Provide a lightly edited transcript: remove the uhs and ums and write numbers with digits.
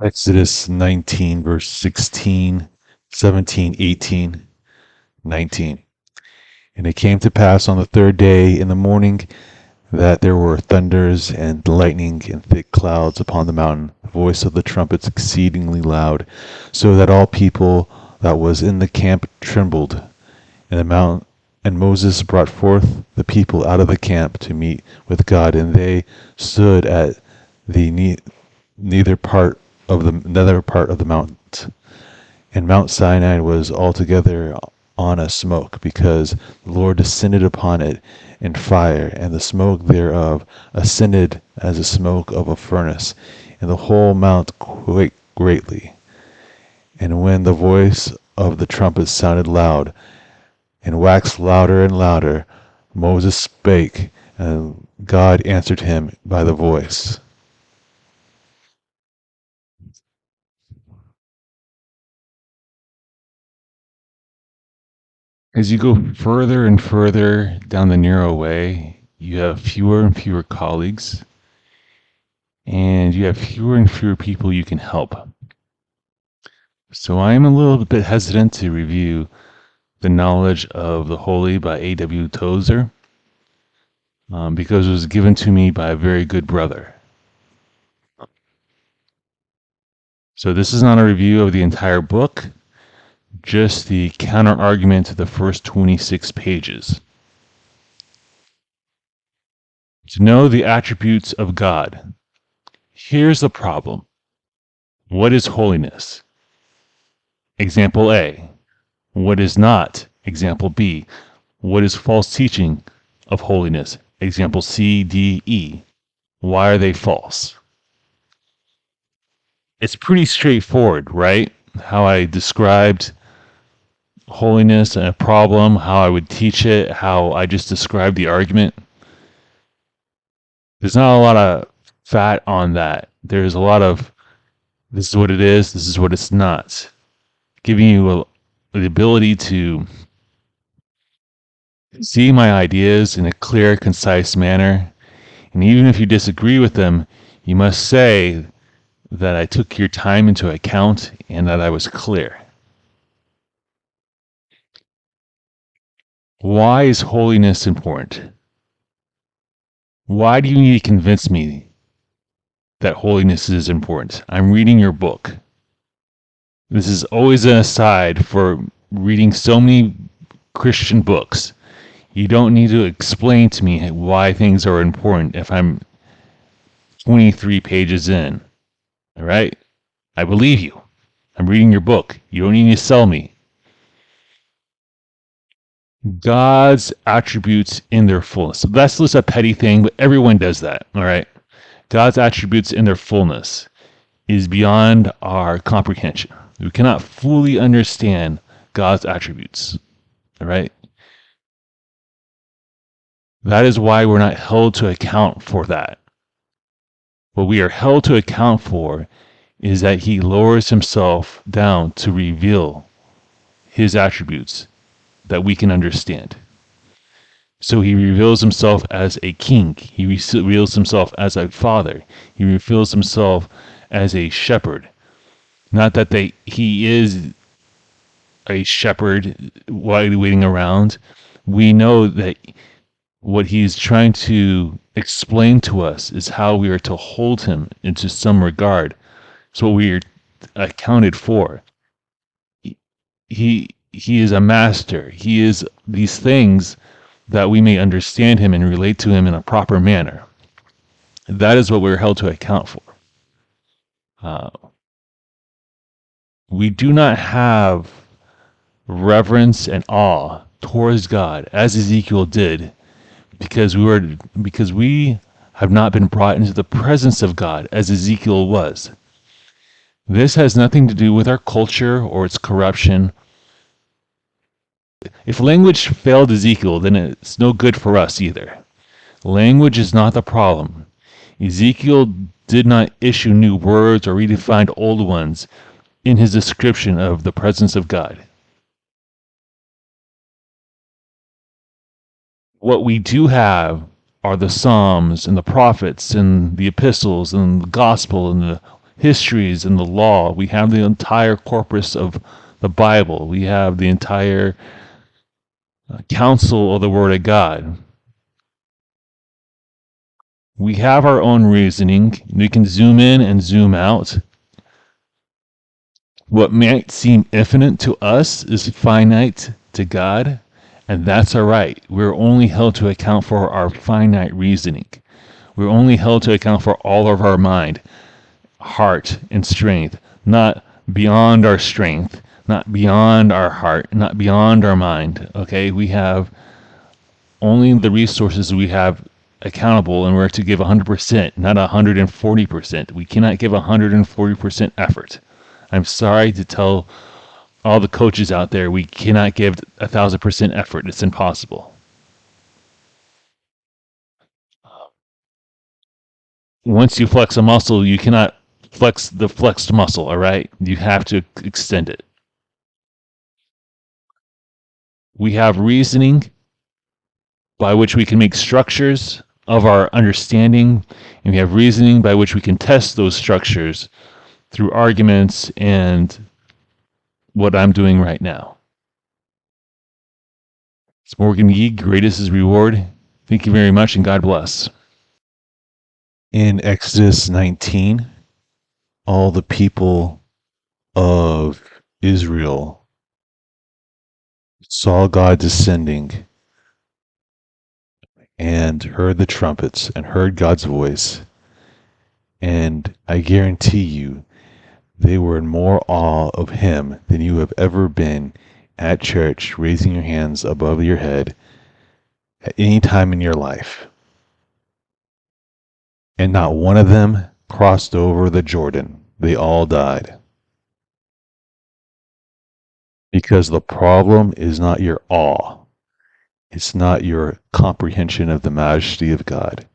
Exodus 19, verse 16, 17, 18, 19. And it came to pass on the third day in the morning that there were thunders and lightning and thick clouds upon the mountain, the voice of the trumpets exceedingly loud, so that all people that was in the camp trembled. And the mount and Moses brought forth the people out of the camp to meet with God, and they stood at the neither part of the nether part of the mount. And Mount Sinai was altogether on a smoke, because the Lord descended upon it in fire, and the smoke thereof ascended as the smoke of a furnace, and the whole mount quaked greatly. And when the voice of the trumpet sounded loud, and waxed louder and louder, Moses spake, and God answered him by the voice. As you go further and further down the narrow way, you have fewer and fewer colleagues, and you have fewer and fewer people you can help. So I am a little bit hesitant to review The Knowledge of the Holy by A.W. Tozer, because it was given to me by a very good brother. So this is not a review of the entire book, just the counter argument to the first 26 pages. To know the attributes of God. Here's the problem. What is holiness? Example A. What is not? Example B. What is false teaching of holiness? Example C, D, E. Why are they false? It's pretty straightforward, right? How I described holiness and a problem, how I would teach it, how I just described the argument. There's not a lot of fat on that. There's a lot of this is what it is, this is what it's not. Giving you the ability to see my ideas in a clear, concise manner. And even if you disagree with them, you must say that I took your time into account and that I was clear. Why is holiness important? Why do you need to convince me that holiness is important? I'm reading your book. This is always an aside for reading so many Christian books. You don't need to explain to me why things are important if I'm 23 pages in. All right? I believe you. I'm reading your book. You don't need to sell me. God's attributes in their fullness. So that's just a petty thing, but everyone does that. All right? God's attributes in their fullness is beyond our comprehension. We cannot fully understand God's attributes. All right? That is why we're not held to account for that. What we are held to account for is that he lowers himself down to reveal his attributes that we can understand. So he reveals himself as a king. He reveals himself as a father. He reveals himself as a shepherd. Not that he is a shepherd waiting around. We know that what he's trying to explain to us is how we are to hold him into some regard. It's what we are accounted for. He is a master. He is these things that we may understand him and relate to him in a proper manner. That is what we're held to account for. We do not have reverence and awe towards God as Ezekiel did, because we have not been brought into the presence of God as Ezekiel was. This has nothing to do with our culture or its corruption. If language failed Ezekiel, then it's no good for us either. Language is not the problem. Ezekiel did not issue new words or redefine old ones in his description of the presence of God. What we do have are the Psalms and the prophets and the epistles and the gospel and the histories and the law. We have the entire corpus of the Bible. We have the entire counsel of the Word of God. We have our own reasoning. We can zoom in and zoom out. What might seem infinite to us is finite to God, and that's all right. We're only held to account for our finite reasoning. We're only held to account for all of our mind, heart, and strength, not beyond our strength, not beyond our heart, not beyond our mind. Okay, we have only the resources we have accountable, and we're to give 100%, not 140%. We cannot give 140% effort. I'm sorry to tell all the coaches out there, we cannot give 1,000% effort. It's impossible. Once you flex a muscle, you cannot flex the flexed muscle, all right? You have to extend it. We have reasoning by which we can make structures of our understanding, and we have reasoning by which we can test those structures through arguments and what I'm doing right now. It's Morgan Yee, greatest is reward. Thank you very much, and God bless. In Exodus 19, all the people of Israel saw God descending and heard the trumpets and heard God's voice. And I guarantee you, they were in more awe of him than you have ever been at church, raising your hands above your head at any time in your life. And not one of them crossed over the Jordan. They all died. Because the problem is not your awe. It's not your comprehension of the majesty of God.